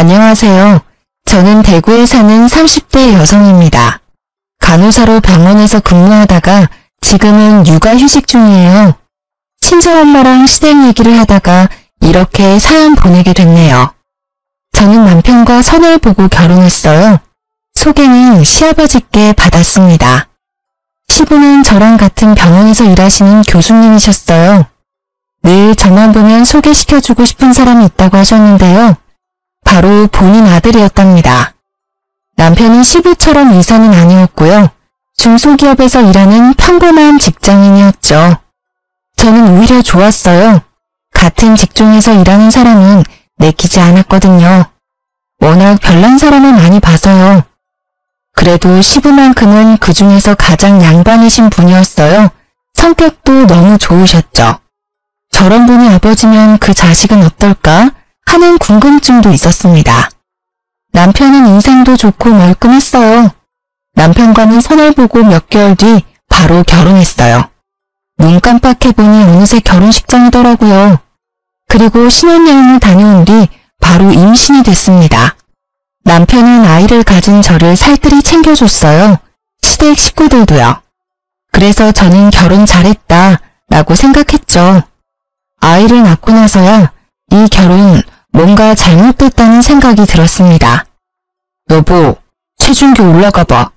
안녕하세요. 저는 대구에 사는 30대 여성입니다. 간호사로 병원에서 근무하다가 지금은 육아휴직 중이에요. 친정엄마랑 시댁 얘기를 하다가 이렇게 사연 보내게 됐네요. 저는 남편과 선을 보고 결혼했어요. 소개는 시아버지께 받았습니다. 시부는 저랑 같은 병원에서 일하시는 교수님이셨어요. 늘 저만 보면 소개시켜주고 싶은 사람이 있다고 하셨는데요. 바로 본인 아들이었답니다. 남편은 시부처럼 의사는 아니었고요. 중소기업에서 일하는 평범한 직장인이었죠. 저는 오히려 좋았어요. 같은 직종에서 일하는 사람은 내키지 않았거든요. 워낙 별난 사람을 많이 봐서요. 그래도 시부만큼은 그 중에서 가장 양반이신 분이었어요. 성격도 너무 좋으셨죠. 저런 분이 아버지면 그 자식은 어떨까 하는 궁금증도 있었습니다. 남편은 인상도 좋고 멀끔했어요. 남편과는 선을 보고 몇 개월 뒤 바로 결혼했어요. 눈 깜빡해보니 어느새 결혼식장이더라고요. 그리고 신혼여행을 다녀온 뒤 바로 임신이 됐습니다. 남편은 아이를 가진 저를 살뜰히 챙겨줬어요. 시댁 식구들도요. 그래서 저는 결혼 잘했다 라고 생각했죠. 아이를 낳고 나서야 이 결혼 뭔가 잘못됐다는 생각이 들었습니다. 여보, 체중계 올라가봐.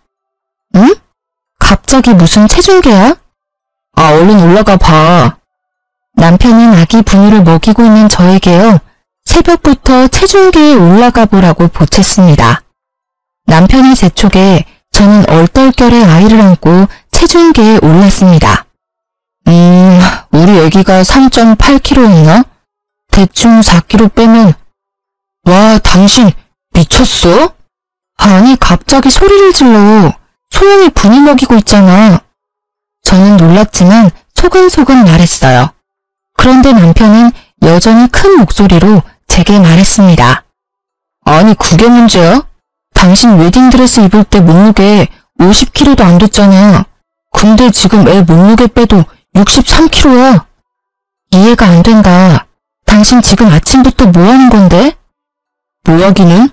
응? 갑자기 무슨 체중계야? 아, 얼른 올라가봐. 남편은 아기 분유를 먹이고 있는 저에게요. 새벽부터 체중계에 올라가 보라고 보챘습니다. 남편의 재촉에 저는 얼떨결에 아이를 안고 체중계에 올랐습니다. 우리 애기가 3.8kg였나? 대충 4kg 빼면 와, 당신 미쳤어? 아니, 갑자기 소리를 질러. 소영이 분유 먹이고 있잖아. 저는 놀랐지만 소근소근 말했어요. 그런데 남편은 여전히 큰 목소리로 제게 말했습니다. 아니, 그게 문제야? 당신 웨딩드레스 입을 때 몸무게 50kg도 안 됐잖아. 근데 지금 애 몸무게 빼도 63kg야. 이해가 안 된다. 당신 지금 아침부터 뭐 하는 건데? 뭐 하기는?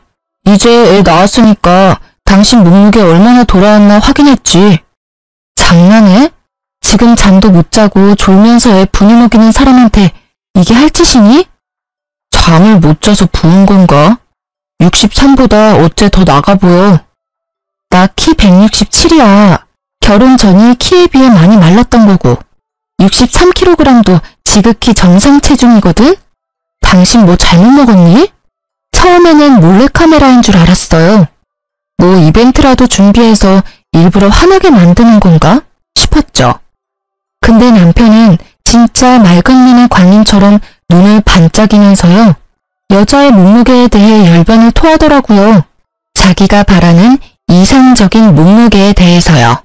이제 애 낳았으니까 당신 몸무게 얼마나 돌아왔나 확인했지. 장난해? 지금 잠도 못 자고 졸면서 애 분유 먹이는 사람한테 이게 할 짓이니? 잠을 못 자서 부은 건가? 63보다 어째 더 나가 보여. 나 키 167이야. 결혼 전이 키에 비해 많이 말랐던 거고 63kg도 지극히 정상 체중이거든? 당신 뭐 잘못 먹었니? 처음에는 몰래카메라인 줄 알았어요. 뭐 이벤트라도 준비해서 일부러 화나게 만드는 건가 싶었죠. 근데 남편은 진짜 맑은 눈의 광인처럼 눈을 반짝이면서요. 여자의 몸무게에 대해 열변을 토하더라고요. 자기가 바라는 이상적인 몸무게에 대해서요.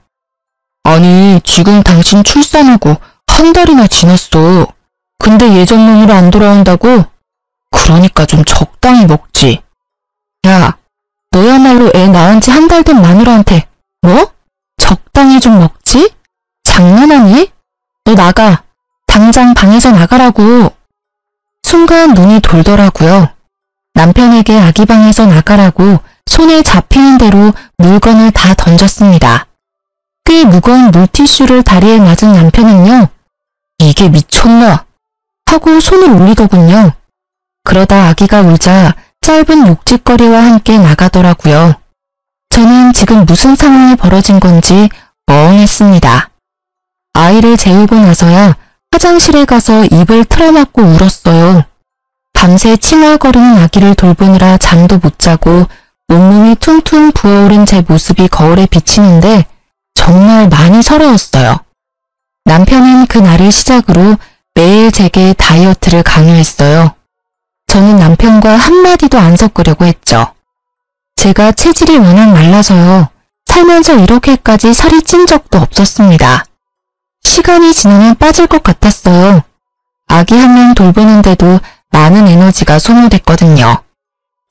아니, 지금 당신 출산하고 한 달이나 지났어. 근데 예전 몸으로 안 돌아온다고? 그러니까 좀 적당히 먹지. 야, 너야말로 애 낳은 지 한 달 된 마누라한테 뭐? 적당히 좀 먹지? 장난하니? 너 나가. 당장 방에서 나가라고. 순간 눈이 돌더라고요. 남편에게 아기 방에서 나가라고 손에 잡히는 대로 물건을 다 던졌습니다. 꽤 무거운 물티슈를 다리에 맞은 남편은요. 이게 미쳤나? 하고 손을 올리더군요. 그러다 아기가 울자 짧은 욕짓거리와 함께 나가더라고요. 저는 지금 무슨 상황이 벌어진 건지 멍했습니다. 아이를 재우고 나서야 화장실에 가서 입을 틀어막고 울었어요. 밤새 칭얼거리는 아기를 돌보느라 잠도 못 자고 온몸이 퉁퉁 부어오른 제 모습이 거울에 비치는데 정말 많이 서러웠어요. 남편은 그날을 시작으로 매일 제게 다이어트를 강요했어요. 저는 남편과 한마디도 안 섞으려고 했죠. 제가 체질이 워낙 말라서요. 살면서 이렇게까지 살이 찐 적도 없었습니다. 시간이 지나면 빠질 것 같았어요. 아기 한 명 돌보는데도 많은 에너지가 소모됐거든요.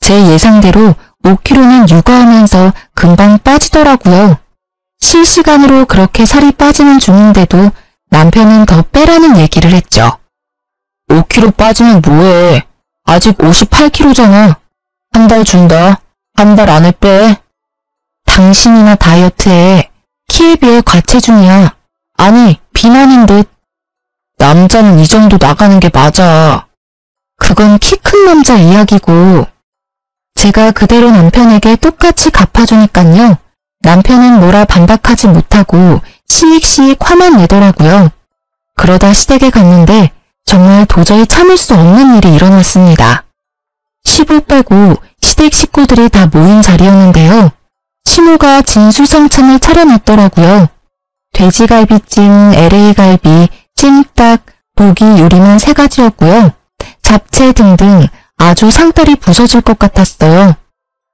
제 예상대로 5kg는 육아하면서 금방 빠지더라고요. 실시간으로 그렇게 살이 빠지는 중인데도 남편은 더 빼라는 얘기를 했죠. 5kg 빠지면 뭐해? 아직 58kg잖아. 한 달 준다. 한 달 안에 빼. 당신이나 다이어트해. 키에 비해 과체중이야. 아니, 비만인 듯. 남자는 이 정도 나가는 게 맞아. 그건 키 큰 남자 이야기고. 제가 그대로 남편에게 똑같이 갚아주니깐요. 남편은 뭐라 반박하지 못하고 시익시익 화만 내더라고요. 그러다 시댁에 갔는데 정말 도저히 참을 수 없는 일이 일어났습니다. 시부 빼고 시댁 식구들이 다 모인 자리였는데요. 시모가 진수성찬을 차려놨더라고요. 돼지갈비찜, LA갈비, 찜닭, 고기 요리만 3가지였고요. 잡채 등등 아주 상다리 부서질 것 같았어요.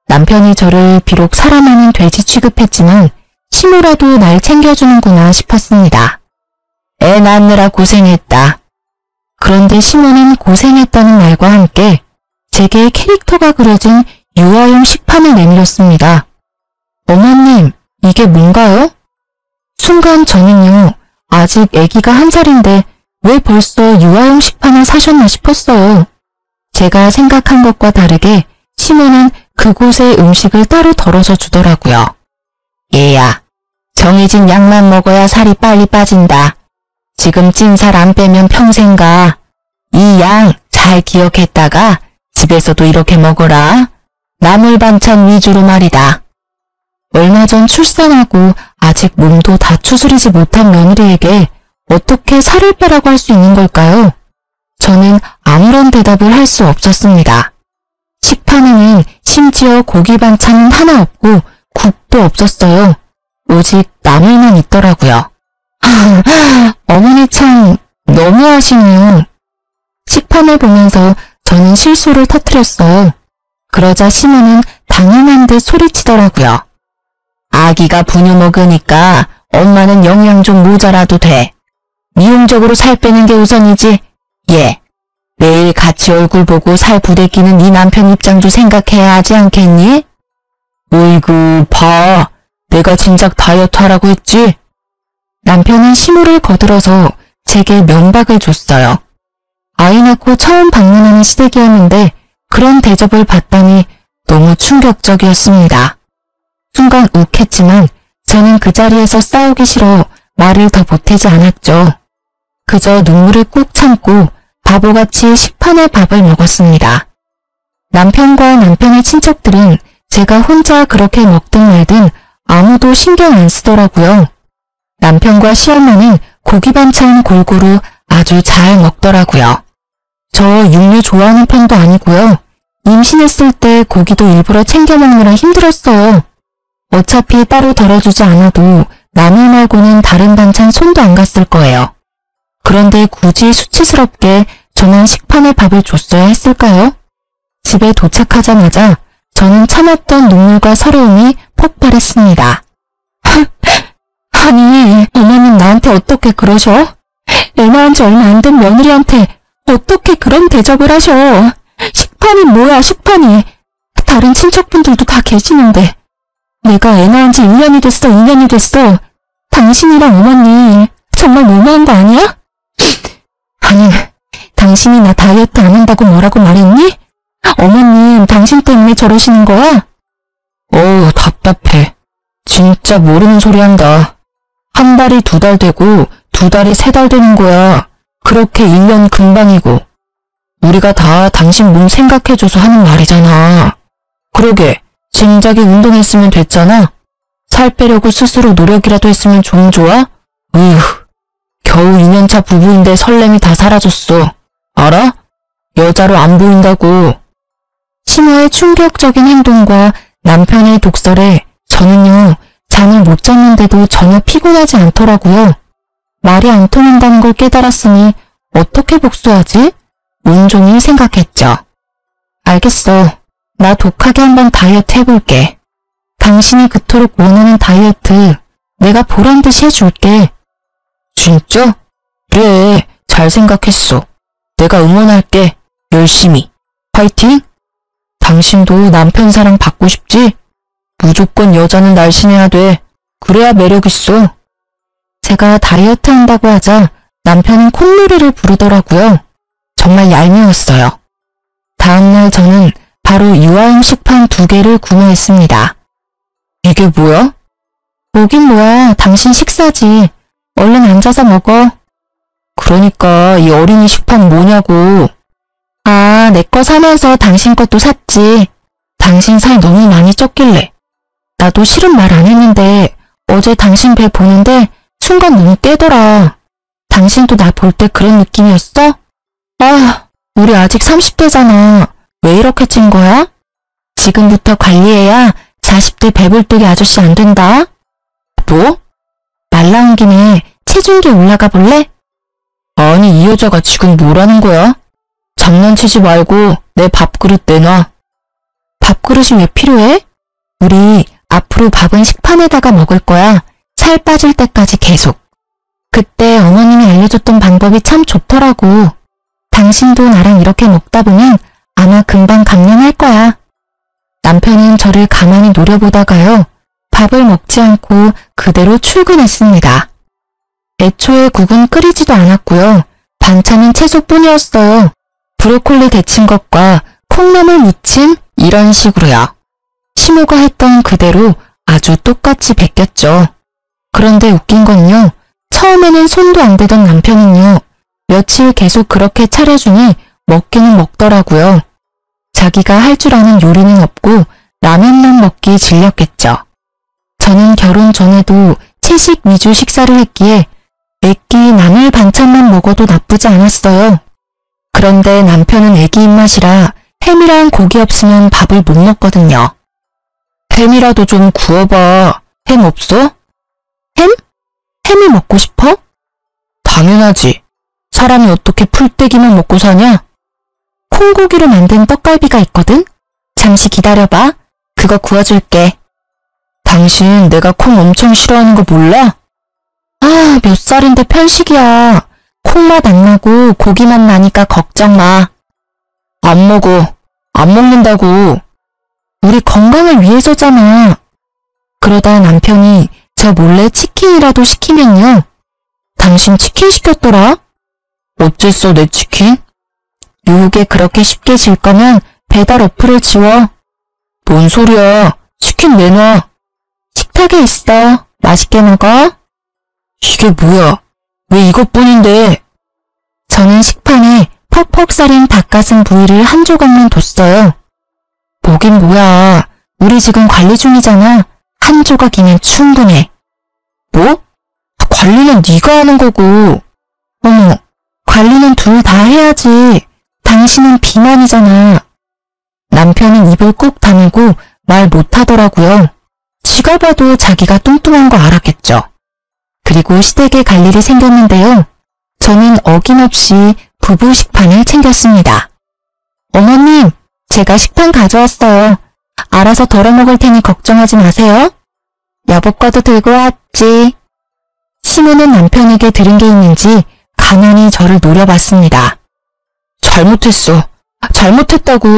남편이 저를 비록 사람 아닌 돼지 취급했지만 시모라도 날 챙겨주는구나 싶었습니다. 애 낳느라 고생했다. 그런데 시모는 고생했다는 말과 함께 제게 캐릭터가 그려진 유아용 식판을 내밀었습니다. 어머님, 이게 뭔가요? 순간 저는요, 아직 아기가 1살인데 왜 벌써 유아용 식판을 사셨나 싶었어요. 제가 생각한 것과 다르게 시모는 그곳에 음식을 따로 덜어서 주더라고요. 얘야, 정해진 양만 먹어야 살이 빨리 빠진다. 지금 찐 살 안 빼면 평생 가. 이 양 잘 기억했다가 집에서도 이렇게 먹어라. 나물 반찬 위주로 말이다. 얼마 전 출산하고 아직 몸도 다 추스리지 못한 며느리에게 어떻게 살을 빼라고 할 수 있는 걸까요? 저는 아무런 대답을 할 수 없었습니다. 식판에는 심지어 고기 반찬은 하나 없고 국도 없었어요. 오직 나물만 있더라고요. 어머니 참 너무하시네요. 식판을 보면서 저는 실수를 터뜨렸어요. 그러자 시모는 당연한 듯 소리치더라고요. 아기가 분유 먹으니까 엄마는 영양 좀 모자라도 돼. 미용적으로 살 빼는 게 우선이지. 예. 매일 같이 얼굴 보고 살 부대끼는 네 남편 입장도 생각해야 하지 않겠니? 어이구, 봐. 내가 진작 다이어트 하라고 했지? 남편은 시모를 거들어서 제게 면박을 줬어요. 아이 낳고 처음 방문하는 시댁이었는데 그런 대접을 받다니 너무 충격적이었습니다. 순간 욱했지만 저는 그 자리에서 싸우기 싫어 말을 더 보태지 않았죠. 그저 눈물을 꾹 참고 바보같이 식판의 밥을 먹었습니다. 남편과 남편의 친척들은 제가 혼자 그렇게 먹든 말든 아무도 신경 안 쓰더라고요. 남편과 시엄마는 고기 반찬 골고루 아주 잘 먹더라고요. 저 육류 좋아하는 편도 아니고요. 임신했을 때 고기도 일부러 챙겨 먹느라 힘들었어요. 어차피 따로 덜어주지 않아도 나물 말고는 다른 반찬 손도 안 갔을 거예요. 그런데 굳이 수치스럽게 저만 식판에 밥을 줬어야 했을까요? 집에 도착하자마자 저는 참았던 눈물과 서러움이 폭발했습니다. 아니, 어머님 나한테 어떻게 그러셔? 애 낳은 지 얼마 안 된 며느리한테 어떻게 그런 대접을 하셔? 식판이 뭐야, 식판이. 다른 친척분들도 다 계시는데. 내가 애 낳은 지 1년이 됐어, 2년이 됐어. 당신이랑 어머니 정말 너무한 거 아니야? 아니, 당신이 나 다이어트 안 한다고 뭐라고 말했니? 어머님, 당신 때문에 저러시는 거야? 어우, 답답해. 진짜 모르는 소리 한다. 한 달이 2달 되고 2달이 3달 되는 거야. 그렇게 1년 금방이고. 우리가 다 당신 몸 생각해줘서 하는 말이잖아. 그러게, 진작에 운동했으면 됐잖아. 살 빼려고 스스로 노력이라도 했으면 좀 좋아? 겨우 2년차 부부인데 설렘이 다 사라졌어. 알아? 여자로 안 보인다고. 시모의 충격적인 행동과 남편의 독설에 저는요, 잠을 못 잤는데도 전혀 피곤하지 않더라고요. 말이 안 통한다는 걸 깨달았으니 어떻게 복수하지? 온종일 생각했죠. 알겠어. 나 독하게 한번 다이어트 해볼게. 당신이 그토록 원하는 다이어트 내가 보란듯이 해줄게. 진짜? 그래, 잘 생각했어. 내가 응원할게. 열심히. 파이팅! 당신도 남편 사랑 받고 싶지? 무조건 여자는 날씬해야 돼. 그래야 매력 있어. 제가 다이어트 한다고 하자 남편은 콧노래를 부르더라고요. 정말 얄미웠어요. 다음날 저는 바로 유아용 식판 2개를 구매했습니다. 이게 뭐야? 뭐긴 뭐야, 당신 식사지. 얼른 앉아서 먹어. 그러니까 이 어린이 식판 뭐냐고. 아, 내 거 사면서 당신 것도 샀지. 당신 살 너무 많이 쪘길래. 나도 실은 말 안 했는데 어제 당신 배 보는데 순간 너무 깨더라. 당신도 나 볼 때 그런 느낌이었어? 아, 우리 아직 30대잖아. 왜 이렇게 찐 거야? 지금부터 관리해야 40대 배불뚝이 아저씨 안 된다. 뭐? 말 나온 김에 체중계 올라가 볼래? 아니, 이 여자가 지금 뭐라는 거야? 장난치지 말고 내 밥그릇 내놔. 밥그릇이 왜 필요해? 우리 앞으로 밥은 식판에다가 먹을 거야. 살 빠질 때까지 계속. 그때 어머님이 알려줬던 방법이 참 좋더라고. 당신도 나랑 이렇게 먹다 보면 아마 금방 감량할 거야. 남편은 저를 가만히 노려보다가요. 밥을 먹지 않고 그대로 출근했습니다. 애초에 국은 끓이지도 않았고요. 반찬은 채소뿐이었어요. 브로콜리 데친 것과 콩나물 무침 이런 식으로요. 시모가 했던 그대로 아주 똑같이 베꼈죠. 그런데 웃긴 건요. 처음에는 손도 안 대던 남편은요. 며칠 계속 그렇게 차려주니 먹기는 먹더라고요. 자기가 할 줄 아는 요리는 없고 라면만 먹기 질렸겠죠. 저는 결혼 전에도 채식 위주 식사를 했기에 매끼 나물 반찬만 먹어도 나쁘지 않았어요. 그런데 남편은 애기 입맛이라 햄이랑 고기 없으면 밥을 못 먹거든요. 햄이라도 좀 구워봐. 햄 없어? 햄? 햄이 먹고 싶어? 당연하지. 사람이 어떻게 풀떼기만 먹고 사냐? 콩고기로 만든 떡갈비가 있거든? 잠시 기다려봐. 그거 구워줄게. 당신 내가 콩 엄청 싫어하는 거 몰라? 아, 몇 살인데 편식이야. 콩맛 안 나고 고기맛 나니까 걱정 마. 안 먹어. 안 먹는다고. 우리 건강을 위해서잖아. 그러다 남편이 저 몰래 치킨이라도 시키면요. 당신 치킨 시켰더라? 어쨌어 내 치킨? 유혹에 그렇게 쉽게 질 거면 배달 어플을 지워. 뭔 소리야. 치킨 내놔. 식탁에 있어. 맛있게 먹어. 이게 뭐야? 왜 이것뿐인데? 저는 식판에 퍽퍽 썰인 닭가슴 부위를 한 조각만 뒀어요. 뭐긴 뭐야. 우리 지금 관리 중이잖아. 한 조각이면 충분해. 뭐? 관리는 네가 하는 거고. 어머, 관리는 둘 다 해야지. 당신은 비만이잖아. 남편은 입을 꾹 다물고 말 못하더라고요. 지가 봐도 자기가 뚱뚱한 거 알았겠죠. 그리고 시댁에 갈 일이 생겼는데요. 저는 어김없이 부부 식판을 챙겼습니다. 어머님, 제가 식판 가져왔어요. 알아서 덜어 먹을 테니 걱정하지 마세요. 여보 거도 들고 왔지. 시모는 남편에게 들은 게 있는지 가만히 저를 노려봤습니다. 잘못했어. 잘못했다고.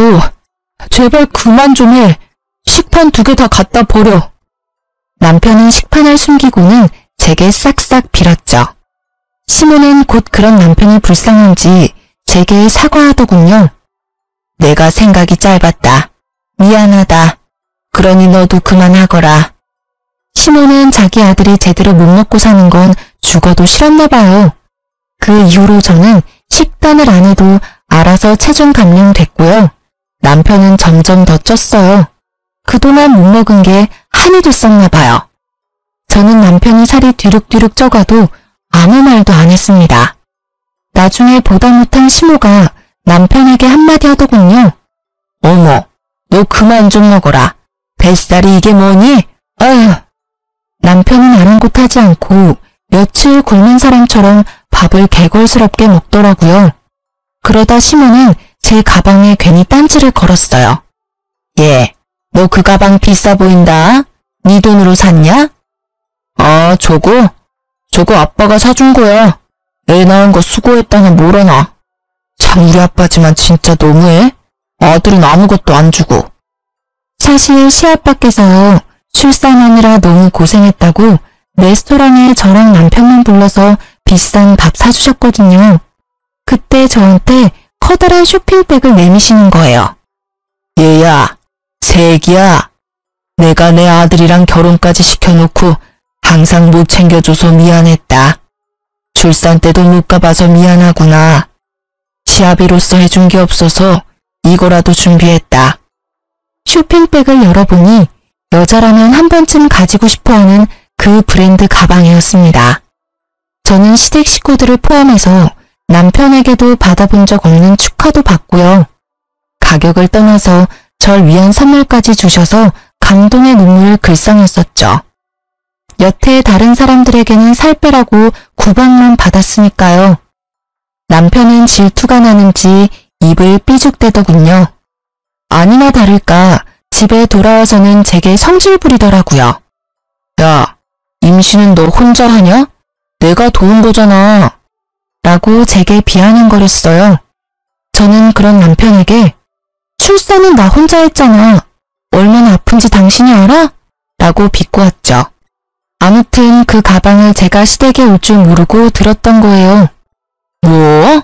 제발 그만 좀 해. 식판 2개 다 갖다 버려. 남편은 식판을 숨기고는 제게 싹싹 빌었죠. 시모는 곧 그런 남편이 불쌍한지 제게 사과하더군요. 내가 생각이 짧았다. 미안하다. 그러니 너도 그만하거라. 시모는 자기 아들이 제대로 못 먹고 사는 건 죽어도 싫었나 봐요. 그 이후로 저는 식단을 안 해도 알아서 체중 감량됐고요. 남편은 점점 더 쪘어요. 그동안 못 먹은 게 한이 됐었나 봐요. 저는 남편이 살이 뒤룩뒤룩 쪄가도 아무 말도 안 했습니다. 나중에 보다 못한 시모가 남편에게 한마디 하더군요. 어머, 너 그만 좀 먹어라. 뱃살이 이게 뭐니? 아휴. 남편은 아랑곳하지 않고 며칠 굶은 사람처럼 밥을 개걸스럽게 먹더라고요. 그러다 시모는 제 가방에 괜히 딴지를 걸었어요. 예, 너 그 가방 비싸 보인다. 네 돈으로 샀냐? 아, 저거 아빠가 사준 거야. 애 낳은 거 수고했다는 뭐라나. 참 우리 아빠지만 진짜 너무해. 아들은 아무것도 안 주고. 사실 시합 밖에서요. 출산하느라 너무 고생했다고 레스토랑에 저랑 남편만 불러서 비싼 밥 사주셨거든요. 그때 저한테 커다란 쇼핑백을 내미시는 거예요. 얘야, 새끼야. 내가 내 아들이랑 결혼까지 시켜놓고 항상 못 챙겨줘서 미안했다. 출산 때도 못 가봐서 미안하구나. 시아비로서 해준 게 없어서 이거라도 준비했다. 쇼핑백을 열어보니 여자라면 한 번쯤 가지고 싶어하는 그 브랜드 가방이었습니다. 저는 시댁 식구들을 포함해서 남편에게도 받아본 적 없는 축하도 받고요. 가격을 떠나서 절 위한 선물까지 주셔서 감동의 눈물을 글썽였었죠. 여태 다른 사람들에게는 살 빼라고 구박만 받았으니까요. 남편은 질투가 나는지 입을 삐죽대더군요. 아니나 다를까 집에 돌아와서는 제게 성질 부리더라고요. 야, 임신은 너 혼자 하냐? 내가 도운 거잖아. 라고 제게 비아냥거렸어요. 저는 그런 남편에게 출산은 나 혼자 했잖아. 얼마나 아픈지 당신이 알아? 라고 비꼬았죠. 아무튼 그 가방을 제가 시댁에 올 줄 모르고 들었던 거예요. 뭐?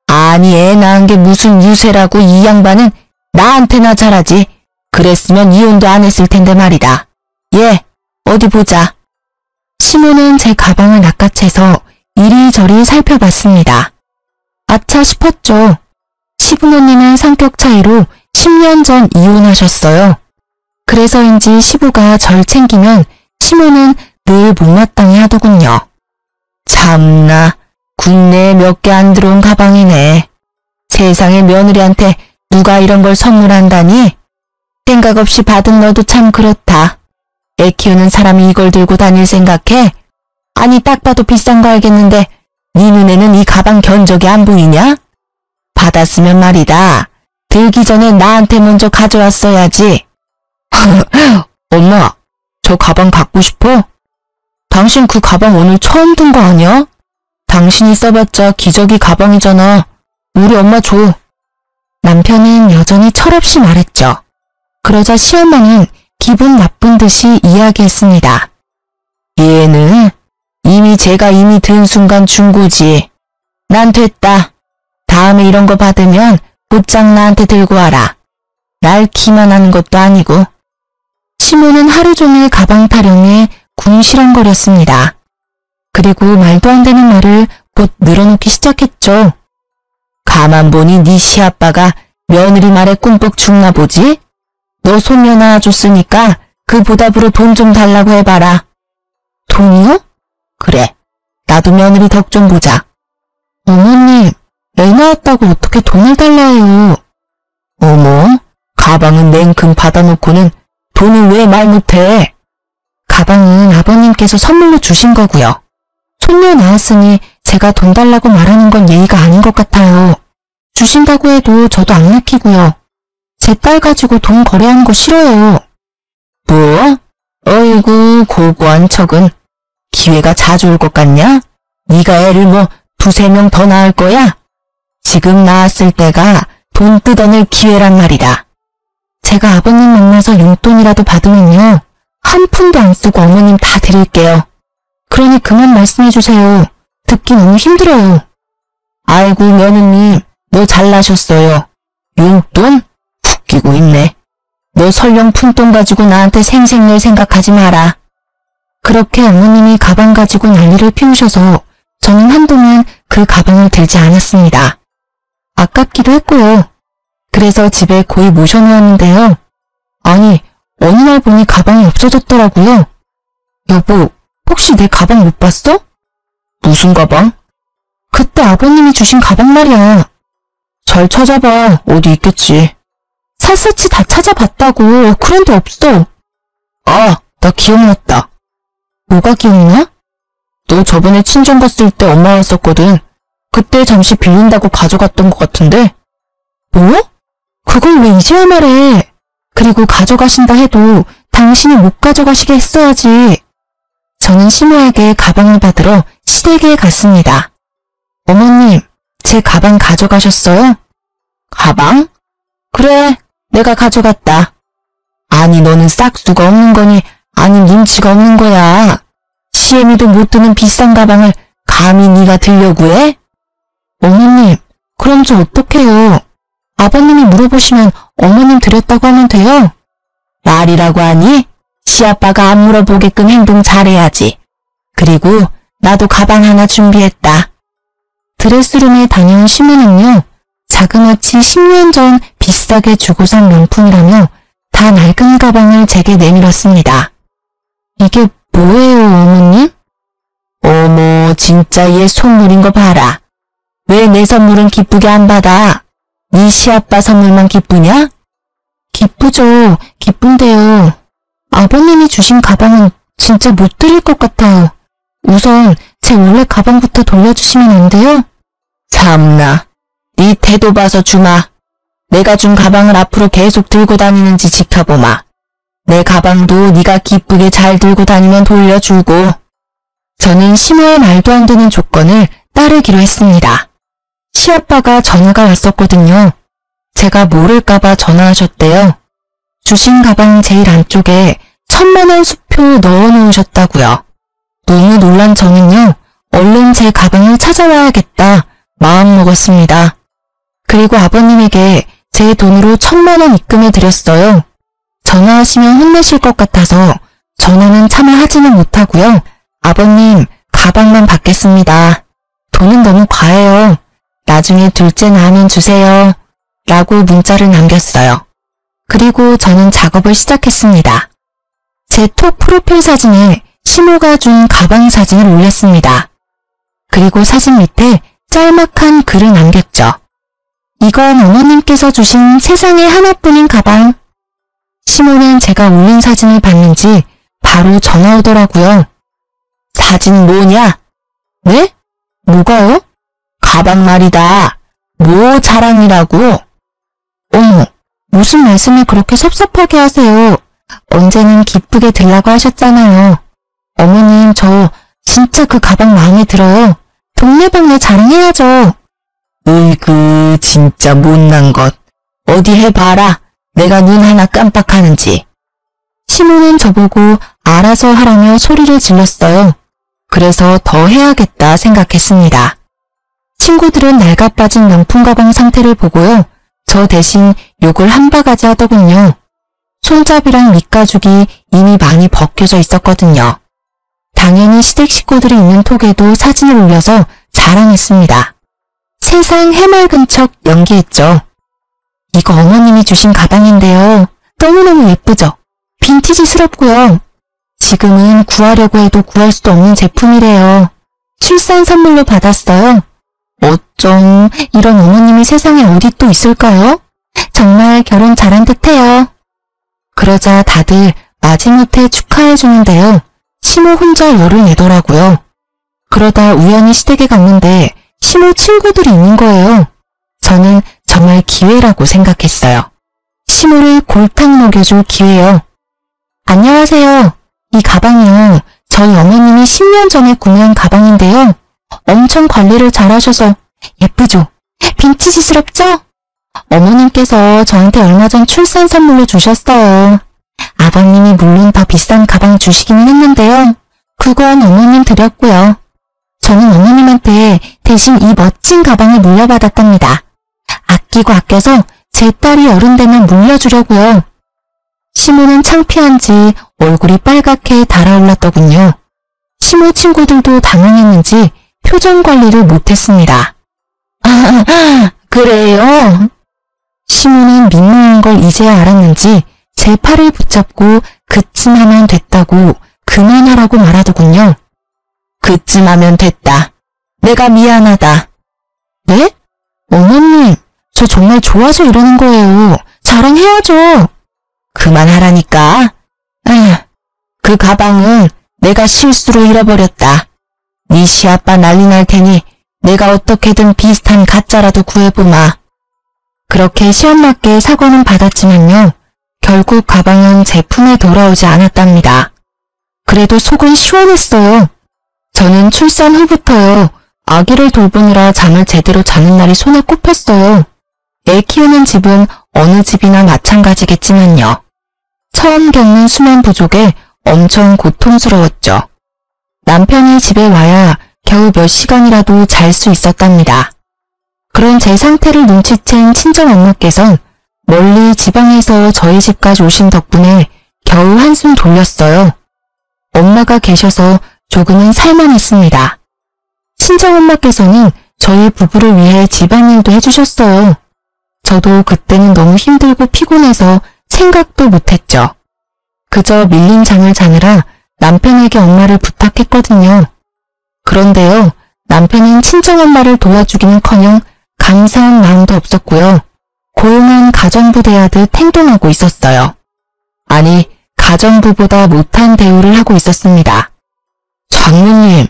아니 애 낳은 게 무슨 유세라고 이 양반은 나한테나 잘하지. 그랬으면 이혼도 안 했을 텐데 말이다. 예, 어디 보자. 시모는 제 가방을 낚아채서 이리저리 살펴봤습니다. 아차 싶었죠. 시부모님은 성격 차이로 10년 전 이혼하셨어요. 그래서인지 시부가 절 챙기면 시모는 늘 못마땅해 하더군요. 참나, 국내에 몇 개 안 들어온 가방이네. 세상에 며느리한테 누가 이런 걸 선물한다니? 생각 없이 받은 너도 참 그렇다. 애 키우는 사람이 이걸 들고 다닐 생각해? 아니 딱 봐도 비싼 거 알겠는데 네 눈에는 이 가방 견적이 안 보이냐? 받았으면 말이다. 들기 전에 나한테 먼저 가져왔어야지. 엄마, 저 가방 갖고 싶어? 당신 그 가방 오늘 처음 든 거 아니야? 당신이 써봤자 기저귀 가방이잖아. 우리 엄마 줘. 남편은 여전히 철없이 말했죠. 그러자 시엄마는 기분 나쁜 듯이 이야기했습니다. 얘는 이미 제가 이미 든 순간 준 거지. 난 됐다. 다음에 이런 거 받으면 곧장 나한테 들고 와라. 날 기만하는 것도 아니고. 시모는 하루 종일 가방 타령에 궁시렁거렸습니다. 그리고 말도 안 되는 말을 곧 늘어놓기 시작했죠. 가만 보니 네 시아빠가 며느리 말에 꿈뻑 죽나 보지? 너 손녀 낳아줬으니까 그 보답으로 돈 좀 달라고 해봐라. 돈이요? 그래, 나도 며느리 덕 좀 보자. 어머님, 애 낳았다고 어떻게 돈을 달라 해요? 어머, 가방은 냉큼 받아놓고는 돈을 왜 말 못해? 가방은 아버님께서 선물로 주신 거고요. 손녀 낳았으니 제가 돈 달라고 말하는 건 예의가 아닌 것 같아요. 주신다고 해도 저도 안 맡기고요. 제 딸 가지고 돈 거래하는 거 싫어요. 뭐? 어이구 고고한 척은. 기회가 자주 올 것 같냐? 네가 애를 뭐 두세 명 더 낳을 거야? 지금 낳았을 때가 돈 뜯어낼 기회란 말이다. 제가 아버님 만나서 용돈이라도 받으면요. 한 푼도 안 쓰고 어머님 다 드릴게요. 그러니 그만 말씀해주세요. 듣기 너무 힘들어요. 아이고 며느님, 너 잘나셨어요. 용돈? 웃기고 있네. 너 설령 푼돈 가지고 나한테 생색낼 생각하지 마라. 그렇게 어머님이 가방 가지고 난리를 피우셔서 저는 한동안 그 가방을 들지 않았습니다. 아깝기도 했고요. 그래서 집에 고이 모셔놓았는데요. 아니, 어느 날 보니 가방이 없어졌더라고요. 여보, 혹시 내 가방 못 봤어? 무슨 가방? 그때 아버님이 주신 가방 말이야. 잘 찾아봐. 어디 있겠지. 샅샅이 다 찾아봤다고. 그런데 없어. 아, 나 기억났다. 뭐가 기억나? 너 저번에 친정 갔을 때 엄마 왔었거든. 그때 잠시 빌린다고 가져갔던 것 같은데. 뭐? 그걸 왜 이제야 말해. 그리고 가져가신다 해도 당신이 못 가져가시게 했어야지. 저는 시모에게 가방을 받으러 시댁에 갔습니다. 어머님, 제 가방 가져가셨어요? 가방? 그래, 내가 가져갔다. 아니, 너는 싹수가 없는 거니 아니 눈치가 없는 거야. 시애미도 못 드는 비싼 가방을 감히 네가 들려고 해? 어머님, 그럼 저 어떡해요? 아버님이 물어보시면 어머님 드렸다고 하면 돼요? 말이라고 하니? 시아빠가 안 물어보게끔 행동 잘해야지. 그리고 나도 가방 하나 준비했다. 드레스룸에 다녀온 시모는요, 자그마치 10년 전 비싸게 주고 산 명품이라며 다 낡은 가방을 제게 내밀었습니다. 이게 뭐예요, 어머님? 어머, 진짜 얘 선물인 거 봐라. 왜 내 선물은 기쁘게 안 받아? 네 시아빠 선물만 기쁘냐? 기쁘죠. 기쁜데요. 아버님이 주신 가방은 진짜 못 드릴 것 같아요. 우선 제 원래 가방부터 돌려주시면 안 돼요? 참나, 네 태도 봐서 주마. 내가 준 가방을 앞으로 계속 들고 다니는지 지켜보마. 내 가방도 네가 기쁘게 잘 들고 다니면 돌려주고. 저는 시모의 말도 안 되는 조건을 따르기로 했습니다. 시아빠가 전화가 왔었거든요. 제가 모를까봐 전화하셨대요. 주신 가방 제일 안쪽에 1000만원 수표 넣어놓으셨다고요. 너무 놀란 저는요, 얼른 제 가방을 찾아와야겠다 마음먹었습니다. 그리고 아버님에게 제 돈으로 1000만원 입금해 드렸어요. 전화하시면 혼내실 것 같아서 전화는 차마 하지는 못하고요. 아버님, 가방만 받겠습니다. 돈은 너무 과해요. 나중에 둘째 낳으면 주세요. 라고 문자를 남겼어요. 그리고 저는 작업을 시작했습니다. 제 톡 프로필 사진에 시모가 준 가방 사진을 올렸습니다. 그리고 사진 밑에 짤막한 글을 남겼죠. 이건 어머님께서 주신 세상에 하나뿐인 가방. 시모는 제가 올린 사진을 봤는지 바로 전화 오더라고요. 사진 뭐냐? 네? 뭐가요? 가방 말이다. 뭐 자랑이라고? 어머, 무슨 말씀을 그렇게 섭섭하게 하세요. 언제는 기쁘게 들라고 하셨잖아요. 어머님, 저 진짜 그 가방 마음에 들어요. 동네방네 자랑해야죠. 으이그, 진짜 못난 것. 어디 해봐라. 내가 눈 하나 깜빡하는지. 시모는 저보고 알아서 하라며 소리를 질렀어요. 그래서 더 해야겠다 생각했습니다. 친구들은 낡아빠진 명품 가방 상태를 보고요. 저 대신 욕을 한 바가지 하더군요. 손잡이랑 밑가죽이 이미 많이 벗겨져 있었거든요. 당연히 시댁 식구들이 있는 톡에도 사진을 올려서 자랑했습니다. 세상 해맑은 척 연기했죠. 이거 어머님이 주신 가방인데요. 너무너무 예쁘죠? 빈티지스럽고요. 지금은 구하려고 해도 구할 수도 없는 제품이래요. 출산 선물로 받았어요. 어쩜 이런 어머님이 세상에 어디 또 있을까요? 정말 결혼 잘한 듯해요. 그러자 다들 마지못해 축하해 주는데요. 시모 혼자 열을 내더라고요. 그러다 우연히 시댁에 갔는데 시모 친구들이 있는 거예요. 저는 정말 기회라고 생각했어요. 시모를 골탕 먹여줄 기회요. 안녕하세요. 이 가방이요. 저희 어머님이 10년 전에 구매한 가방인데요. 엄청 관리를 잘하셔서 예쁘죠? 빈티지스럽죠? 어머님께서 저한테 얼마 전 출산 선물로 주셨어요. 아버님이 물론 더 비싼 가방 주시기는 했는데요. 그건 어머님 드렸고요. 저는 어머님한테 대신 이 멋진 가방을 물려받았답니다. 아끼고 아껴서 제 딸이 어른 되면 물려주려고요. 시모는 창피한지 얼굴이 빨갛게 달아올랐더군요. 시모 친구들도 당황했는지 표정 관리를 못했습니다. 아, 그래요? 시모는 민망한 걸 이제야 알았는지 제 팔을 붙잡고 그쯤 하면 됐다고 그만하라고 말하더군요. 그쯤 하면 됐다. 내가 미안하다. 네? 어머님, 저 정말 좋아서 이러는 거예요. 자랑해야죠. 그만하라니까. 그 가방은 내가 실수로 잃어버렸다. 네 시아빠 난리 날 테니 내가 어떻게든 비슷한 가짜라도 구해보마. 그렇게 시험맞게 사과는 받았지만요. 결국 가방은 제 품에 돌아오지 않았답니다. 그래도 속은 시원했어요. 저는 출산 후부터요. 아기를 돌보느라 잠을 제대로 자는 날이 손에 꼽혔어요. 애 키우는 집은 어느 집이나 마찬가지겠지만요. 처음 겪는 수면 부족에 엄청 고통스러웠죠. 남편이 집에 와야 겨우 몇 시간이라도 잘 수 있었답니다. 그런 제 상태를 눈치챈 친정엄마께선 멀리 지방에서 저희 집까지 오신 덕분에 겨우 한숨 돌렸어요. 엄마가 계셔서 조금은 살만했습니다. 친정엄마께서는 저희 부부를 위해 집안일도 해주셨어요. 저도 그때는 너무 힘들고 피곤해서 생각도 못했죠. 그저 밀린 장을 자느라 남편에게 엄마를 부탁했거든요. 그런데요, 남편은 친정엄마를 도와주기는커녕 감사한 마음도 없었고요. 고용한 가정부 대하듯 행동하고 있었어요. 아니, 가정부보다 못한 대우를 하고 있었습니다. 장모님,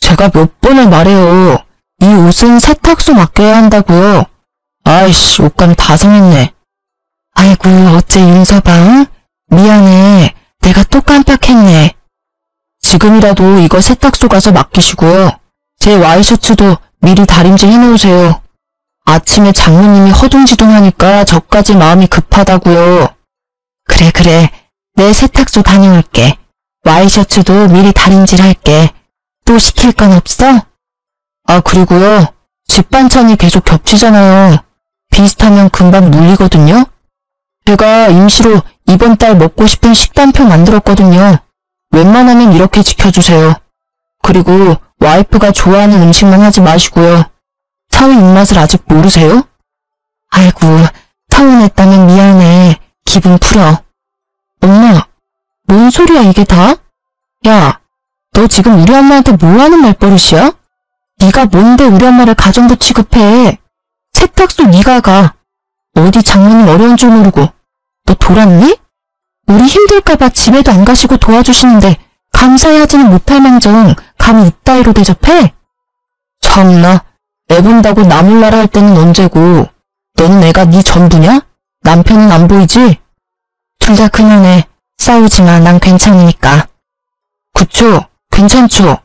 제가 몇 번을 말해요. 이 옷은 세탁소 맡겨야 한다고요. 아이씨, 옷감 다 상했네. 아이고, 어째 윤서방? 미안해. 내가 또 깜빡했네. 지금이라도 이거 세탁소 가서 맡기시고요. 제 와이셔츠도 미리 다림질 해놓으세요. 아침에 장모님이 허둥지둥하니까 저까지 마음이 급하다고요. 그래. 내 세탁소 다녀올게. 와이셔츠도 미리 다림질 할게. 또 시킬 건 없어? 아, 그리고요. 집 반찬이 계속 겹치잖아요. 비슷하면 금방 물리거든요. 제가 임시로 이번 달 먹고 싶은 식단표 만들었거든요. 웬만하면 이렇게 지켜주세요. 그리고 와이프가 좋아하는 음식만 하지 마시고요. 사위 입맛을 아직 모르세요? 아이고, 서운했다면 미안해. 기분 풀어. 엄마, 뭔 소리야 이게 다? 야, 너 지금 우리 엄마한테 뭐 하는 말버릇이야? 네가 뭔데 우리 엄마를 가정부 취급해? 세탁소 네가 가. 어디 장모님 어려운 줄 모르고. 너 돌았니? 우리 힘들까봐 집에도 안 가시고 도와주시는데 감사해하지는 못할 망정 감히 이따위로 대접해? 참나, 애 본다고 나 몰라라 할 때는 언제고. 너는 애가 네 전부냐? 남편은 안 보이지? 둘 다 그만해. 싸우지마. 난 괜찮으니까. 그쵸? 괜찮죠?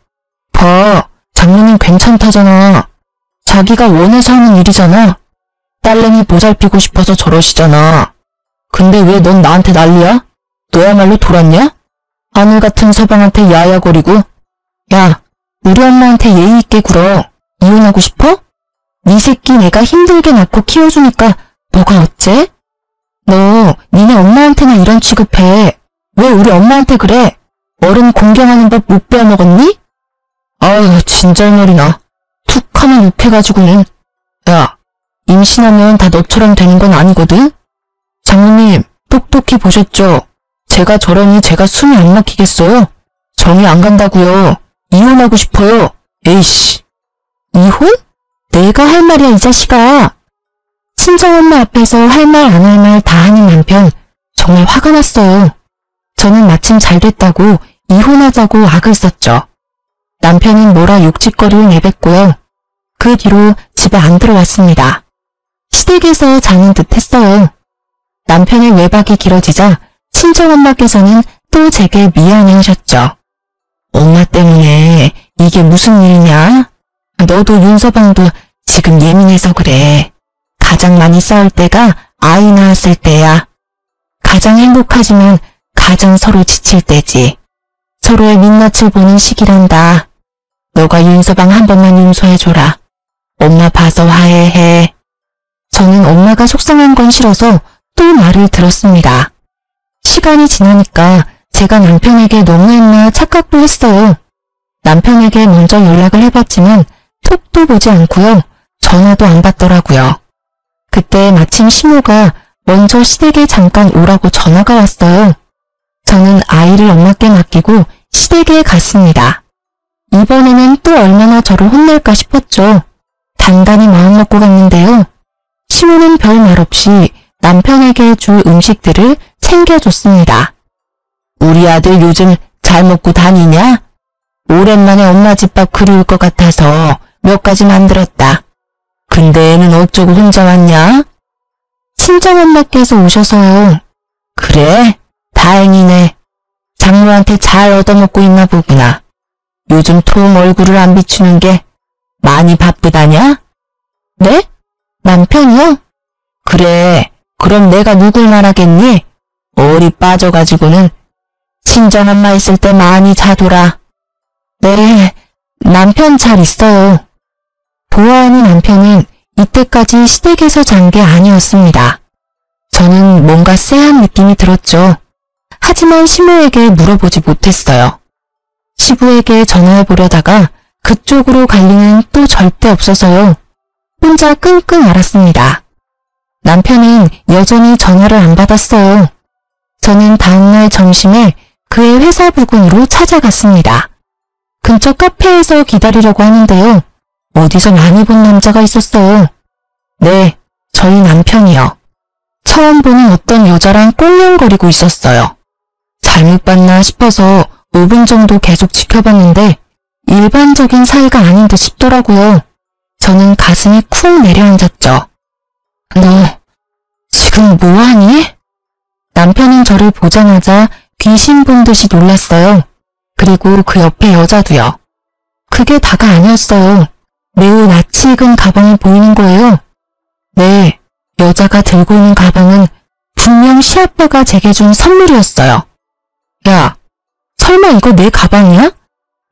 봐, 장모님 괜찮다잖아. 자기가 원해서 하는 일이잖아. 딸내미 보살피고 싶어서 저러시잖아. 근데 왜 넌 나한테 난리야? 너야말로 돌았냐? 하늘 같은 서방한테 야야거리고. 야, 우리 엄마한테 예의 있게 굴어. 이혼하고 싶어? 네 새끼 내가 힘들게 낳고 키워주니까 뭐가 어째? 너 니네 엄마한테나 이런 취급해. 왜 우리 엄마한테 그래? 어른 공경하는 법 못 배워먹었니? 아유, 진절머리나. 툭 하면 욱해가지고는. 야, 임신하면 다 너처럼 되는 건 아니거든? 장모님, 똑똑히 보셨죠? 제가 저러니 제가 숨이 안 막히겠어요? 정이 안 간다고요. 이혼하고 싶어요. 에이씨. 이혼? 내가 할 말이야 이 자식아. 친정엄마 앞에서 할 말 안 할 말 다 하는 남편. 정말 화가 났어요. 저는 마침 잘 됐다고 이혼하자고 악을 썼죠. 남편은 뭐라 욕짓거리를 내뱉고요. 그 뒤로 집에 안 들어왔습니다. 시댁에서 자는 듯 했어요. 남편의 외박이 길어지자 친정엄마께서는 또 제게 미안해하셨죠. 엄마 때문에 이게 무슨 일이냐? 너도 윤서방도 지금 예민해서 그래. 가장 많이 싸울 때가 아이 낳았을 때야. 가장 행복하지만 가장 서로 지칠 때지. 서로의 민낯을 보는 시기란다. 너가 윤서방 한 번만 용서해줘라. 엄마 봐서 화해해. 저는 엄마가 속상한 건 싫어서 또 말을 들었습니다. 시간이 지나니까 제가 남편에게 너무했나 착각도 했어요. 남편에게 먼저 연락을 해봤지만 톡도 보지 않고요. 전화도 안 받더라고요. 그때 마침 시모가 먼저 시댁에 잠깐 오라고 전화가 왔어요. 저는 아이를 엄마께 맡기고 시댁에 갔습니다. 이번에는 또 얼마나 저를 혼낼까 싶었죠. 단단히 마음먹고 갔는데요. 시모는 별 말 없이 남편에게 줄 음식들을 챙겨줬습니다. 우리 아들 요즘 잘 먹고 다니냐? 오랜만에 엄마 집밥 그리울 것 같아서 몇 가지 만들었다. 근데 애는 어쩌고 혼자 왔냐? 친정엄마께서 오셔서요. 그래? 다행이네. 장모한테 잘 얻어먹고 있나 보구나. 요즘 통 얼굴을 안 비추는 게 많이 바쁘다냐? 네? 남편이요? 그래. 그럼 내가 누굴 말하겠니? 얼이 빠져가지고는. 친정엄마 있을 때 많이 자더라. 네, 남편 잘 있어요. 보아하는 남편은 이때까지 시댁에서 잔 게 아니었습니다. 저는 뭔가 쎄한 느낌이 들었죠. 하지만 시모에게 물어보지 못했어요. 시부에게 전화해보려다가 그쪽으로 갈 리는 또 절대 없어서요. 혼자 끙끙 앓았습니다. 남편은 여전히 전화를 안 받았어요. 저는 다음날 점심에 그의 회사 부근으로 찾아갔습니다. 근처 카페에서 기다리려고 하는데요. 어디서 많이 본 남자가 있었어요. 네, 저희 남편이요. 처음 보는 어떤 여자랑 꽁냥거리고 있었어요. 잘못 봤나 싶어서 5분 정도 계속 지켜봤는데 일반적인 사이가 아닌 듯 싶더라고요. 저는 가슴이 쿵 내려앉았죠. 너 지금 뭐하니? 남편은 저를 보자마자 귀신 본 듯이 놀랐어요. 그리고 그 옆에 여자도요. 그게 다가 아니었어요. 매우 낯이 익은 가방이 보이는 거예요. 네, 여자가 들고 있는 가방은 분명 시아빠가 제게 준 선물이었어요. 야, 설마 이거 내 가방이야?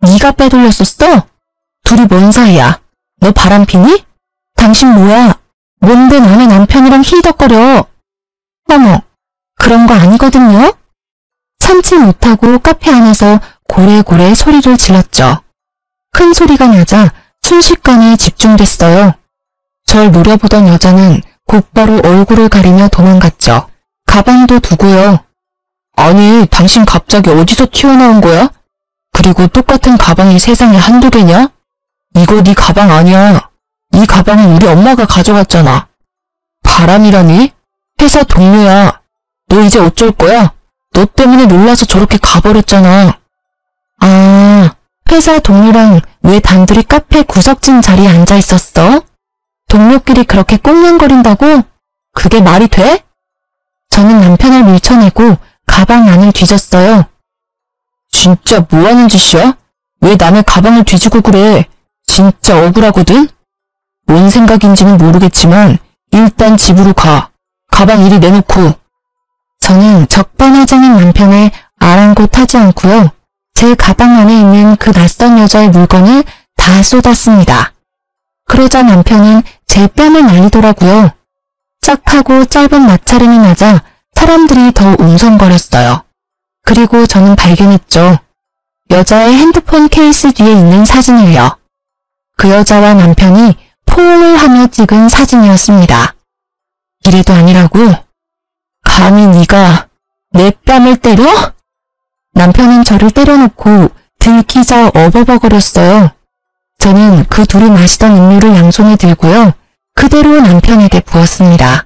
네가 빼돌렸었어? 둘이 뭔 사이야? 너 바람피니? 당신 뭐야? 뭔데 남의 남편이랑 히덕거려? 어머, 그런 거 아니거든요? 참지 못하고 카페 안에서 고래고래 소리를 질렀죠. 큰 소리가 나자 순식간에 집중됐어요. 절 노려보던 여자는 곧바로 얼굴을 가리며 도망갔죠. 가방도 두고요. 아니, 당신 갑자기 어디서 튀어나온 거야? 그리고 똑같은 가방이 세상에 한두 개냐? 이거 네 가방 아니야. 이 가방은 우리 엄마가 가져갔잖아. 바람이라니? 회사 동료야. 너 이제 어쩔 거야? 너 때문에 놀라서 저렇게 가버렸잖아. 아, 회사 동료랑 왜 단둘이 카페 구석진 자리에 앉아 있었어? 동료끼리 그렇게 꽁냥거린다고? 그게 말이 돼? 저는 남편을 밀쳐내고 가방 안을 뒤졌어요. 진짜 뭐하는 짓이야? 왜 남의 가방을 뒤지고 그래? 진짜 억울하거든? 뭔 생각인지는 모르겠지만 일단 집으로 가. 가방 이리 내놓고. 저는 적반하장인 남편을 아랑곳하지 않고요. 제 가방 안에 있는 그 낯선 여자의 물건을 다 쏟았습니다. 그러자 남편은 제 뺨을 날리더라고요. 짝하고 짧은 마찰음이 나자 사람들이 더 웅성거렸어요. 그리고 저는 발견했죠. 여자의 핸드폰 케이스 뒤에 있는 사진을요. 그 여자와 남편이 포옹을 하며 찍은 사진이었습니다. 이래도 아니라고? 감히 네가 내 뺨을 때려? 남편은 저를 때려놓고 들키자 어버버거렸어요. 저는 그 둘이 마시던 음료를 양손에 들고요. 그대로 남편에게 부었습니다.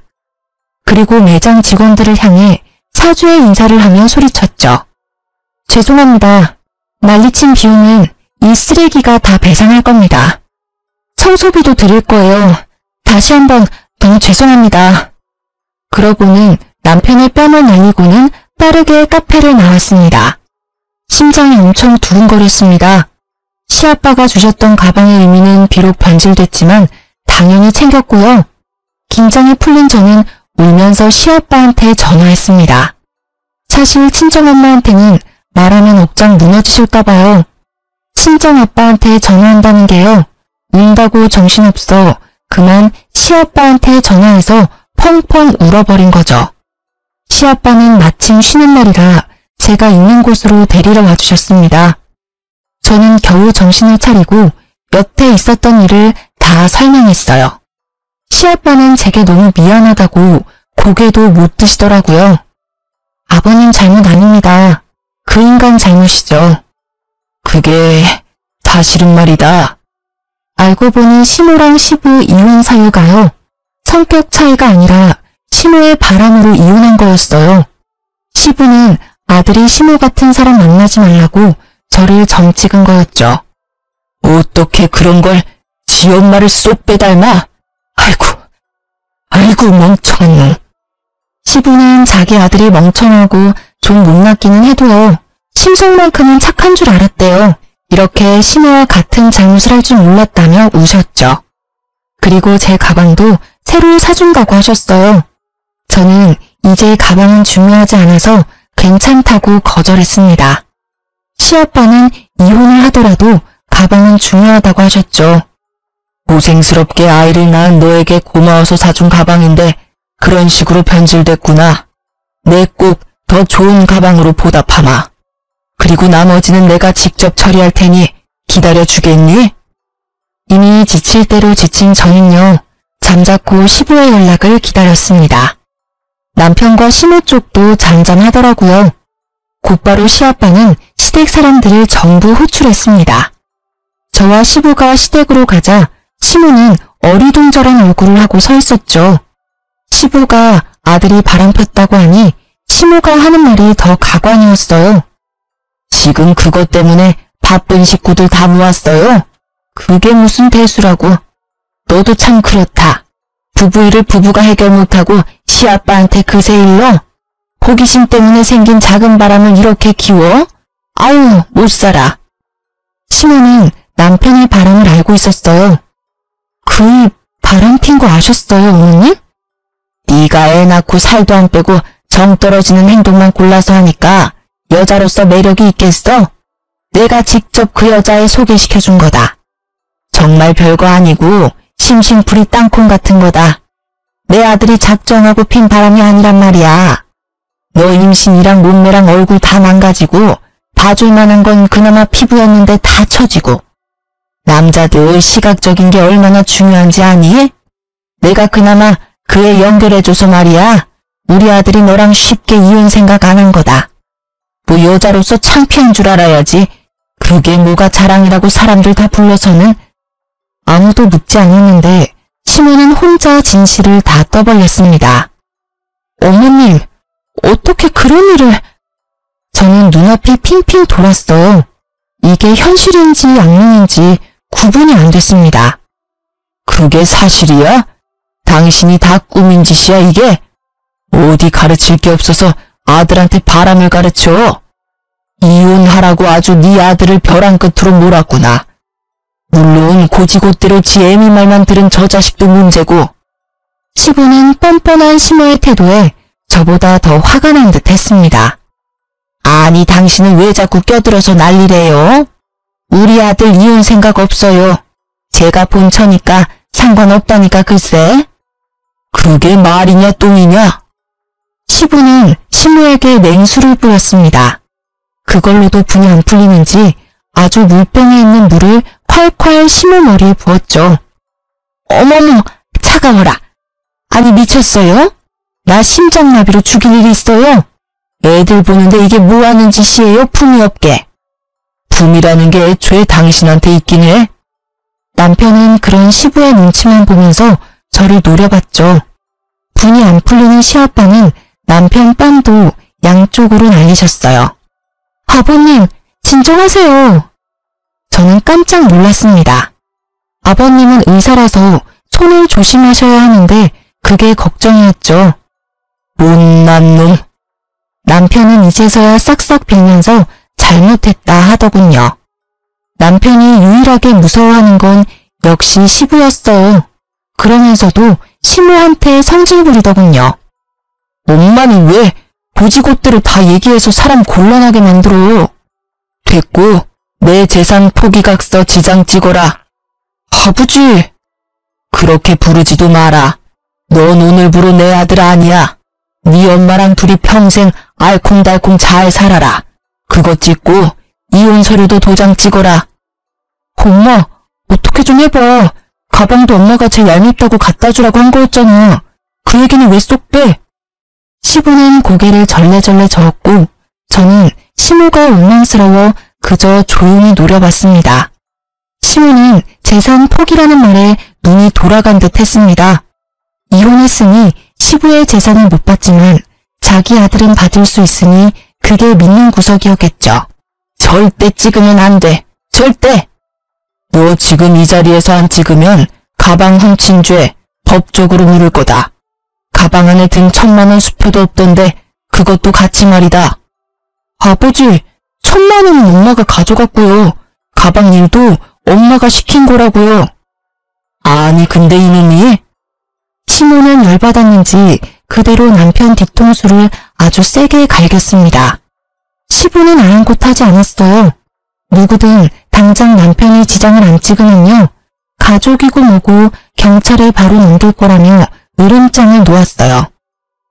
그리고 매장 직원들을 향해 사죄의 인사를 하며 소리쳤죠. 죄송합니다. 난리친 비용은 이 쓰레기가 다 배상할 겁니다. 청소비도 드릴 거예요. 다시 한번 너무 죄송합니다. 그러고는 남편의 뺨을 날리고는 빠르게 카페를 나왔습니다. 심장이 엄청 두근거렸습니다. 시아빠가 주셨던 가방의 의미는 비록 변질됐지만 당연히 챙겼고요. 긴장이 풀린 저는 울면서 시아빠한테 전화했습니다. 사실 친정엄마한테는 말하면 억장 무너지실까봐요. 친정아빠한테 전화한다는 게요. 운다고 정신없어 그만 시아빠한테 전화해서 펑펑 울어버린 거죠. 시아빠는 마침 쉬는 날이라 제가 있는 곳으로 데리러 와주셨습니다. 저는 겨우 정신을 차리고 여태 있었던 일을 다 설명했어요. 시아빠는 제게 너무 미안하다고 고개도 못 드시더라고요. 아버님 잘못 아닙니다. 그 인간 잘못이죠. 그게 다 싫은 말이다. 알고 보니 시모랑 시부 이혼 사유가요. 성격 차이가 아니라 시모의 바람으로 이혼한 거였어요. 시부는 아들이 시모 같은 사람 만나지 말라고 저를 점찍은 거였죠. 어떻게 그런 걸 지 엄마를 쏙 빼닮아? 아이고 멍청한 놈. 시부는 자기 아들이 멍청하고 좀 못났기는 해도요. 심성만큼은 착한 줄 알았대요. 이렇게 시모와 같은 잘못을 할 줄 몰랐다며 우셨죠. 그리고 제 가방도 새로 사준다고 하셨어요. 저는 이제 가방은 중요하지 않아서 괜찮다고 거절했습니다. 시아빠는 이혼을 하더라도 가방은 중요하다고 하셨죠. 고생스럽게 아이를 낳은 너에게 고마워서 사준 가방인데 그런 식으로 변질됐구나. 내 꼭 더 좋은 가방으로 보답하마. 그리고 나머지는 내가 직접 처리할 테니 기다려주겠니? 이미 지칠 대로 지친 저는요, 잠자코 시부의 연락을 기다렸습니다. 남편과 시모 쪽도 잠잠하더라고요. 곧바로 시아빠는 시댁 사람들을 전부 호출했습니다. 저와 시부가 시댁으로 가자 시모는 어리둥절한 얼굴을 하고 서 있었죠. 시부가 아들이 바람 폈다고 하니 시모가 하는 말이 더 가관이었어요. 지금 그것 때문에 바쁜 식구들 다 모았어요. 그게 무슨 대수라고. 너도 참 그렇다. 부부 일을 부부가 해결 못하고 시아빠한테 그새 일러? 호기심 때문에 생긴 작은 바람을 이렇게 키워? 아유, 못 살아. 시모는 남편의 바람을 알고 있었어요. 그 바람 핀 거 아셨어요, 어머님? 네가 애 낳고 살도 안 빼고 정 떨어지는 행동만 골라서 하니까 여자로서 매력이 있겠어? 내가 직접 그 여자애 소개시켜준 거다. 정말 별거 아니고 심심풀이 땅콩 같은 거다. 내 아들이 작정하고 핀 바람이 아니란 말이야. 너 임신이랑 몸매랑 얼굴 다 망가지고 봐줄 만한 건 그나마 피부였는데 다 처지고. 남자들 시각적인 게 얼마나 중요한지 아니? 내가 그나마 그 애 연결해줘서 말이야. 우리 아들이 너랑 쉽게 이혼 생각 안 한 거다. 뭐 여자로서 창피한 줄 알아야지. 그게 뭐가 자랑이라고 사람들 다 불러서는. 아무도 묻지 않았는데 시모는 혼자 진실을 다 떠벌렸습니다. 어머님, 어떻게 그런 일을... 저는 눈앞이 핑핑 돌았어요. 이게 현실인지 악몽인지 구분이 안 됐습니다. 그게 사실이야? 당신이 다 꾸민 짓이야 이게? 어디 가르칠 게 없어서 아들한테 바람을 가르쳐? 이혼하라고 아주 네 아들을 벼랑 끝으로 몰았구나. 물론 고지고대로 지 애미 말만 들은 저 자식도 문제고. 시부는 뻔뻔한 시모의 태도에 저보다 더 화가 난 듯 했습니다. 아니 당신은 왜 자꾸 껴들어서 난리래요? 우리 아들 이혼 생각 없어요. 제가 본처니까 상관없다니까 글쎄. 그게 말이냐 똥이냐? 시부는 시모에게 냉수를 뿌렸습니다. 그걸로도 분이 안 풀리는지 아주 물병에 있는 물을 콸콸 시모 머리에 부었죠. 어머머, 차가워라. 아니 미쳤어요? 나 심장마비로 죽일 일이 있어요? 애들 보는데 이게 뭐 하는 짓이에요, 품이 없게. 품이라는 게 애초에 당신한테 있긴 해. 남편은 그런 시부의 눈치만 보면서 저를 노려봤죠. 분이 안 풀리는 시아빠는 남편 뺨도 양쪽으로 날리셨어요. 아버님, 진정하세요. 저는 깜짝 놀랐습니다. 아버님은 의사라서 손을 조심하셔야 하는데 그게 걱정이었죠. 못난 놈. 남편은 이제서야 싹싹 빌면서 잘못했다 하더군요. 남편이 유일하게 무서워하는 건 역시 시부였어요. 그러면서도 시모한테 성질 부리더군요. 엄마는 왜 고지고대로 다 얘기해서 사람 곤란하게 만들어. 됐고 내 재산 포기각서 지장 찍어라. 아버지. 그렇게 부르지도 마라. 넌 오늘부로 내 아들 아니야. 네 엄마랑 둘이 평생 알콩달콩 잘 살아라. 그거 찍고 이혼 서류도 도장 찍어라. 엄마, 어떻게 좀 해봐. 가방도 엄마가 제일 얄밉다고 갖다 주라고 한 거였잖아. 그 얘기는 왜 쏙 빼? 시부는 고개를 절레절레 저었고 저는 시모가 원망스러워 그저 조용히 노려봤습니다. 시모는 재산 포기라는 말에 눈이 돌아간 듯 했습니다. 이혼했으니 시부의 재산을 못 받지만 자기 아들은 받을 수 있으니 그게 믿는 구석이었겠죠. 절대 찍으면 안 돼. 절대! 너 지금 이 자리에서 안 찍으면 가방 훔친 죄 법적으로 물을 거다. 가방 안에 든 1,000만 원 수표도 없던데 그것도 같이 말이다. 아버지, 1,000만 원은 엄마가 가져갔고요. 가방 일도 엄마가 시킨 거라고요. 아니 근데 이놈이... 시모는 열받았는지 그대로 남편 뒤통수를 아주 세게 갈겼습니다. 시부는 아랑곳하지 않았어요. 누구든 당장 남편이 지장을 안 찍으면요. 가족이고 뭐고 경찰에 바로 넘길 거라며 으름장을 놓았어요.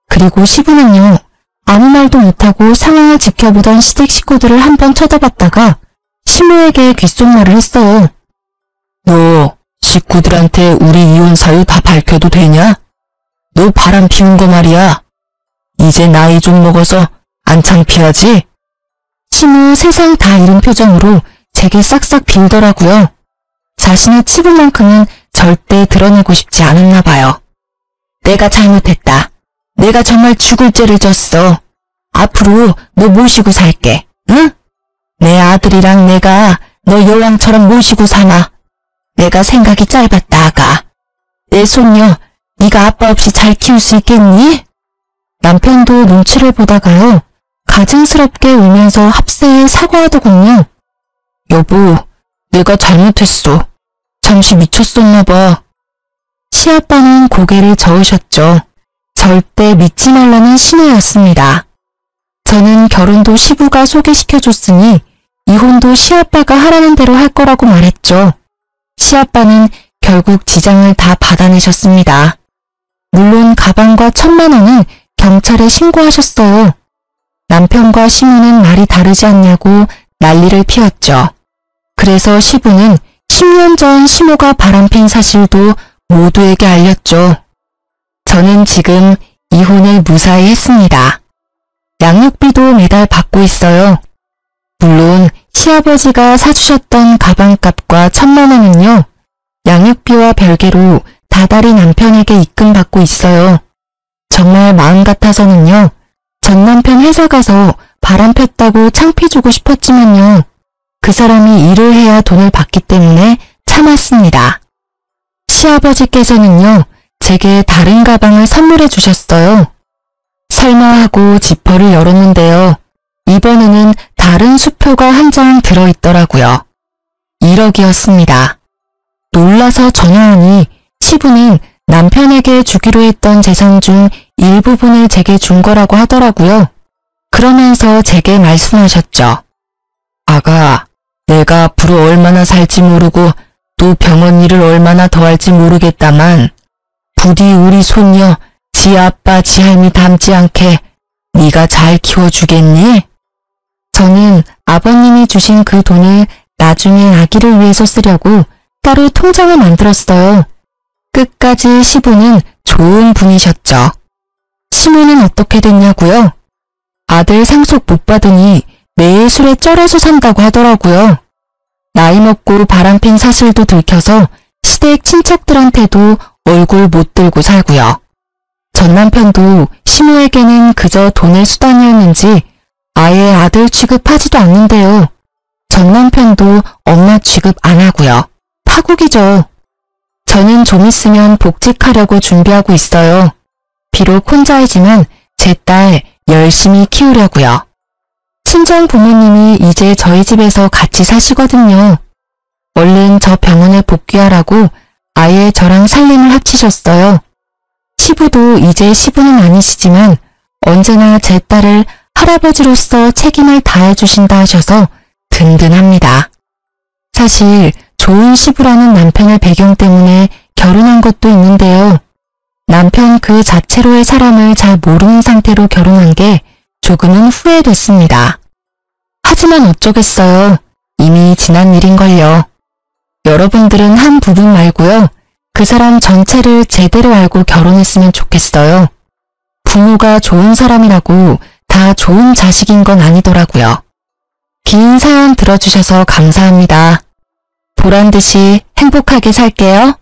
그리고 시부는요, 아무 말도 못하고 상황을 지켜보던 시댁 식구들을 한번 쳐다봤다가 시모에게 귓속말을 했어요. 너 식구들한테 우리 이혼 사유 다 밝혀도 되냐? 너 바람 피운 거 말이야. 이제 나이 좀 먹어서 안 창피하지? 시모 세상 다 잃은 표정으로 제게 싹싹 빌더라고요. 자신의 치부만큼은 절대 드러내고 싶지 않았나 봐요. 내가 잘못했다. 내가 정말 죽을 죄를 졌어. 앞으로 너 모시고 살게. 응? 내 아들이랑 내가 너 여왕처럼 모시고 사나. 내가 생각이 짧았다, 아가. 내 손녀, 네가 아빠 없이 잘 키울 수 있겠니? 남편도 눈치를 보다가요, 가증스럽게 울면서 합세에 사과하더군요. 여보, 내가 잘못했어. 잠시 미쳤었나 봐. 시아빠는 고개를 저으셨죠. 절대 믿지 말라는 신호였습니다. 저는 결혼도 시부가 소개시켜줬으니 이혼도 시아빠가 하라는 대로 할 거라고 말했죠. 시아빠는 결국 지장을 다 받아내셨습니다. 물론 가방과 1,000만 원은 경찰에 신고하셨어요. 남편과 시부는 말이 다르지 않냐고 난리를 피웠죠. 그래서 시부는 10년 전 시모가 바람핀 사실도 모두에게 알렸죠. 저는 지금 이혼을 무사히 했습니다. 양육비도 매달 받고 있어요. 물론 시아버지가 사주셨던 가방값과 1,000만 원은요, 양육비와 별개로 다달이 남편에게 입금받고 있어요. 정말 마음 같아서는요, 전 남편 회사 가서 바람 폈다고 창피 주고 싶었지만요, 그 사람이 일을 해야 돈을 받기 때문에 참았습니다. 시아버지께서는요, 제게 다른 가방을 선물해 주셨어요. 설마 하고 지퍼를 열었는데요. 이번에는 다른 수표가 한 장 들어있더라고요. 1억이었습니다. 놀라서 전화하니 시부는 남편에게 주기로 했던 재산 중 일부분을 제게 준 거라고 하더라고요. 그러면서 제게 말씀하셨죠. 아가, 내가 앞으로 얼마나 살지 모르고 또 병원 일을 얼마나 더 할지 모르겠다만 부디 우리 손녀 지 아빠 지 할미 닮지 않게 네가 잘 키워주겠니? 저는 아버님이 주신 그 돈을 나중에 아기를 위해서 쓰려고 따로 통장을 만들었어요. 끝까지 시부는 좋은 분이셨죠. 시모는 어떻게 됐냐고요? 아들 상속 못 받으니 매일 술에 쩔어서 산다고 하더라고요. 나이 먹고 바람핀 사실도 들켜서 시댁 친척들한테도 얼굴 못 들고 살고요. 전 남편도 시모에게는 그저 돈의 수단이었는지 아예 아들 취급하지도 않는데요. 전 남편도 엄마 취급 안 하고요. 파국이죠. 저는 좀 있으면 복직하려고 준비하고 있어요. 비록 혼자이지만 제 딸 열심히 키우려고요. 친정 부모님이 이제 저희 집에서 같이 사시거든요. 얼른 저 병원에 복귀하라고 아예 저랑 살림을 합치셨어요. 시부도 이제 시부는 아니시지만 언제나 제 딸을 할아버지로서 책임을 다해주신다 하셔서 든든합니다. 사실 좋은 시부라는 남편의 배경 때문에 결혼한 것도 있는데요. 남편 그 자체로의 사람을 잘 모르는 상태로 결혼한 게 조금은 후회됐습니다. 하지만 어쩌겠어요. 이미 지난 일인걸요. 여러분들은 한 부분 말고요. 그 사람 전체를 제대로 알고 결혼했으면 좋겠어요. 부모가 좋은 사람이라고 다 좋은 자식인 건 아니더라고요. 긴 사연 들어주셔서 감사합니다. 보란 듯이 행복하게 살게요.